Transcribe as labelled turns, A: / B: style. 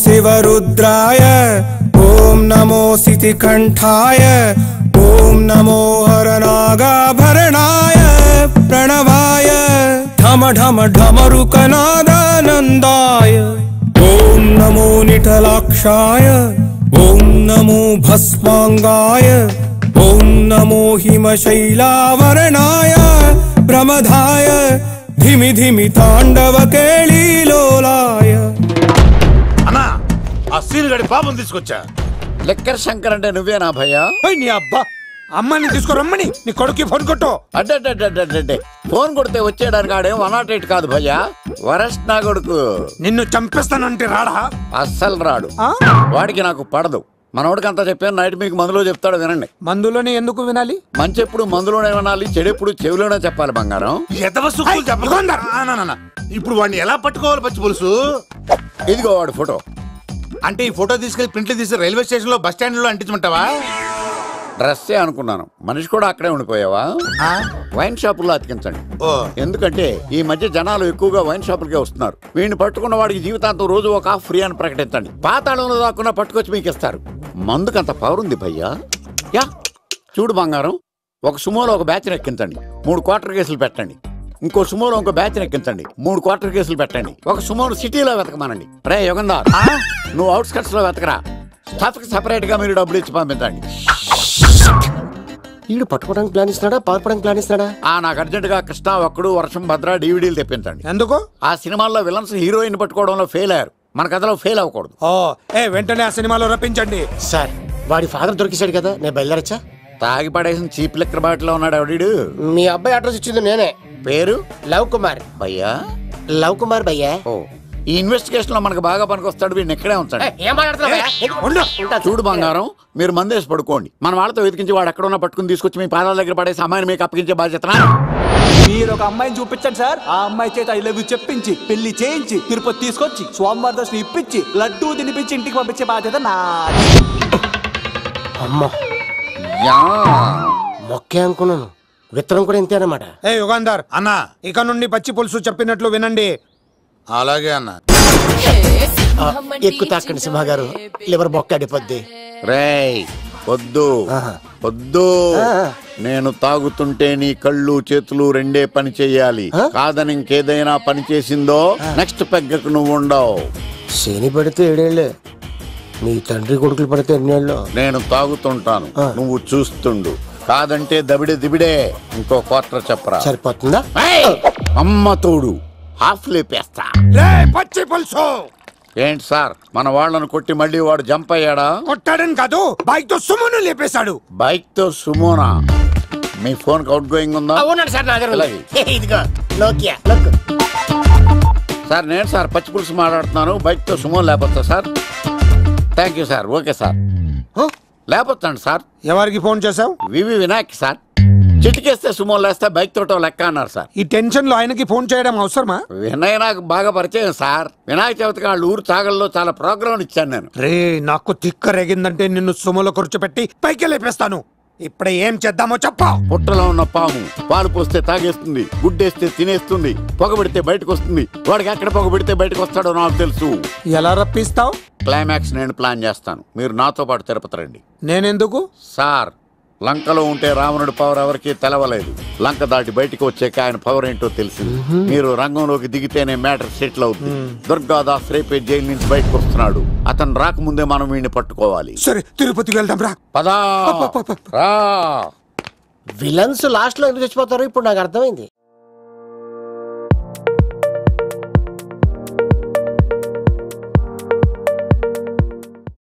A: शिवरुद्राय ओम नमो सितिकंठाय ओम नमो हरनागाभरणाय प्रणवाय ढम ढम ढमरुकनादानंदाय ओम नमो निठलाक्षाय ओम नमो भस्मांगाय ओम नमो हिमशैलावरणाय प्रमदाय धिमि धिमि तांडव केळीलोलाय
B: అన్నా ఆ సీన్ గడి పాపం తీసుకొచ్చా
C: లెక్కర్ శంకర్ అంటే నువ్వేనా భయ్యా?
B: నీ అబ్బా అమ్మని తీసుకురమ్మని నీ కొడుకు ఫోన్ కొట్టు.
C: అడ్డే ఫోన్ కొడితే వచ్చేయడానికి ఆడేం 108 కాదు భయ్యా, వరస్ట్ నా కొడుకు.
B: నిన్ను చంపేస్తానంటే రాడా?
C: అస్సలు రాడు, వాడికి నాకు పడదు. మనోడికి అంతా చెప్పాను, నైట్ మీకు మందులో చెప్తాడు వినండి.
B: మందులోనే ఎందుకు వినాలి?
C: మంచి ఎప్పుడు మందులోనే వినాలి, చెడు ఎప్పుడు చెవిలోనే చెప్పాలి బంగారం.
B: ఇప్పుడు వాడిని ఎలా పట్టుకోవాలి పచ్చి పులుసు?
C: ఇదిగో వాడు ఫోటో.
B: అంటే ఈ ఫోటో తీసుకెళ్లి ప్రింట్లు తీసి రైల్వే స్టేషన్ లో బస్ స్టాండ్ లో అంటించమంటావా?
C: డ్రెస్సే అనుకున్నాను, మనిషి కూడా అక్కడే ఉండిపోయావా? వైన్ షాపుల్లో అతికించండి. ఎందుకంటే ఈ మధ్య జనాలు ఎక్కువగా వైన్ షాపులకే వస్తున్నారు. వీడిని పట్టుకున్న వాడికి జీవితాంతం రోజు ఒక ఆఫ్ ఫ్రీ అని ప్రకటించండి. పాతాళంలో దాక్కున్నా పట్టుకొచ్చి మీకు ఇస్తారు. మందుకంత పవర్ ఉంది భయ్యా. యా చూడు బంగారం, ఒక సుమోలో ఒక బ్యాచ్ ఎక్కించండి, 3 క్వార్టర్ కేసులు పెట్టండి. ఇంకో సుమోలో ఇంకో బ్యాచ్ ఎక్కించండి, 3 క్వార్టర్ కేసులు పెట్టండి. ఒక సుమోను సిటీలో వెతకమానండి. రే యుగంధర్, నువ్వు అవుట్స్కట్స్ లో వెతకరా. స్టాఫ్ కి సెపరేట్ గా మీరు డబ్బులు ఇచ్చి పంపించండి.
D: వీడు పట్టుకోవడానికి ప్లాన్ ఇస్తున్నాడా, పారిపోవడానికి ప్లాన్ ఇస్తున్నాడా?
C: నాకు అర్జెంట్ గా కృష్ణ, ఒక్కడు, వర్షం, భద్ర డివిడీలు తెప్పించండి.
B: ఎందుకు?
C: ఆ సినిమాల్లో విలన్స్ హీరోయిన్ పట్టుకోవడంలో ఫెయిల్ అయ్యారు, మన కథలో ఫెయిల్ అవ్వకూడదు.
B: వెంటనే ఆ సినిమాలో రప్పించండి.
D: సార్ వాడి ఫాదర్ దొరికేశాడు కదా, నేను బయలుదేరచ్చా?
C: తాగి పడేసిన చీప్ లెక్కర్ బాటిలో ఉన్నాడు ఎవడీడు?
D: మీ అబ్బాయి అడ్రస్ ఇచ్చింది నేనే.
C: పేరు?
D: లవ్ కుమార్
C: భయ్యా.
D: లవ్ కుమార్ భయ్యా.
C: ఈ ఇన్వెస్టిగేషన్ లో మనకు బాగా పనికొస్తాడు, వీడిని ఎక్కడే ఉంచండి. చూడు బంగారం, మీరు మందేసి పడుకోండి. మన వాళ్ళతో వెతికించి వాడు ఎక్కడ ఉన్నా పట్టుకుని తీసుకొచ్చి మీ పాదాల దగ్గర పడేసి అమ్మాయిని మీకు అప్పగించే బాధ్యత.
E: మీరు ఒక అమ్మాయిని చూపించండి సార్. ఆ అమ్మాయి చేత ఐ లవ్ యూ చెప్పించి పెళ్లి చేయించి తిరుపతి తీసుకొచ్చి స్వామివారి దర్శనం ఇప్పించి లడ్డూ తినిపించి ఇంటికి పంపించే బాధ్యత నాది.
D: అమ్మా మొక్కే అనుకున్నాను, విత్తనం కూడా ఇంతే అన్నమాట.
B: యుగంధర్ అన్నా, ఇక నుండి పచ్చి పులుసు చెప్పినట్లు వినండి. అలాగే అన్న.
D: ఎక్కువ తాకండి సింహ గారు, లివర్ బొక్క అడిపోద్ది.
C: రేయ్ వద్దు వద్దు, నేను తాగుతుంటే నీ కళ్ళు చేతులు రెండే పని చెయ్యాలి. కాదని ఇంకేదైనా పని చేసిందో నెక్స్ట్ పెగ్గకు నువ్వు ఉండవు.
D: శని పడితే 7 ఏళ్ళే, మీ తండ్రి కొడుకులు పడితే 2 ఏళ్ళు.
C: నేను తాగుతుంటాను, నువ్వు చూస్తుండు. కాదంటే దబిడే దిబిడే. ఇంకో క్వార్టర్ చెప్పరా?
D: సరిపోతుందా?
C: అమ్మ తోడు హాఫ్ లేపేస్తా.
B: పచ్చి పులుసు
C: ఏంటి సార్, మన వాళ్ళను కొట్టి మళ్ళీ వాడు జంప్ అయ్యాడా?
B: కొట్టాడని కాదు, బైక్ తో సుమోను లేపేశాడు.
C: బైక్ తో సుమోనా? మీ ఫోన్ అవుట్ గోయింగ్ ఉందా? సార్ నేను సార్ పచ్చి పులుసు మాట్లాడుతున్నాను. బైక్ తో సుమో లేపొచ్చా sir? Thank you sir. Okay sir, లేపొచ్చండి సార్.
B: ఎవరికి ఫోన్ చేసావు?
C: V Vinayak sir. చిటికేస్తే సుమో లేస్తే బైక్ తోటో లెక్క అన్నారు సార్.
B: ఈ టెన్షన్ లో ఆయనకి ఫోన్ చేయడం అవసరమా?
C: వినయ్ నాకు బాగా పరిచయం సార్. వినాయక చవితికి వాళ్ళ ఊరు చాగల్లో చాలా ప్రోగ్రాం ఇచ్చాను నేను.
B: రే నాకు తిక్క రేగిందంటే నిన్ను సుమోలో కూర్చోపెట్టి పైకి లేపేస్తాను. ఇప్పుడే ఏం చేద్దామో చెప్పా.
C: పుట్టలో ఉన్న పాము పాలు పోస్తే తాగేస్తుంది, గుడ్డేస్తే తినేస్తుంది, పొగబెడితే బయటకు వస్తుంది. వాడికి ఎక్కడ పొగబెడితే బయటకు వస్తాడో నాకు తెలుసు.
B: ఎలా రప్పిస్తావు?
C: క్లైమాక్స్ నేను ప్లాన్ చేస్తాను, మీరు నాతో పాటు తిరుపతి రండి.
B: నేనెందుకు?
C: సార్ లంకలో ఉంటే రావణుడి పవర్ ఎవరికి తెలవలేదు. లంక దాటి బయటకు వచ్చాక ఆయన పవర్ ఏంటో తెలిసింది. మీరు రంగంలోకి దిగితేనే మ్యాటర్ సెటిల్ అవుతుంది. దుర్గాదాస్ రేపే జైలు నుంచి బయటకు వస్తున్నాడు. అతను రాకముందే మనం వీడిని పట్టుకోవాలి.
B: సరే తిరుపతికి వెళ్దాం రా.
C: పదా రా.
D: విలన్స్ లాస్ట్ లో ఎందుకు చచ్చిపోతారు ఇప్పుడు నాకు అర్థమైంది.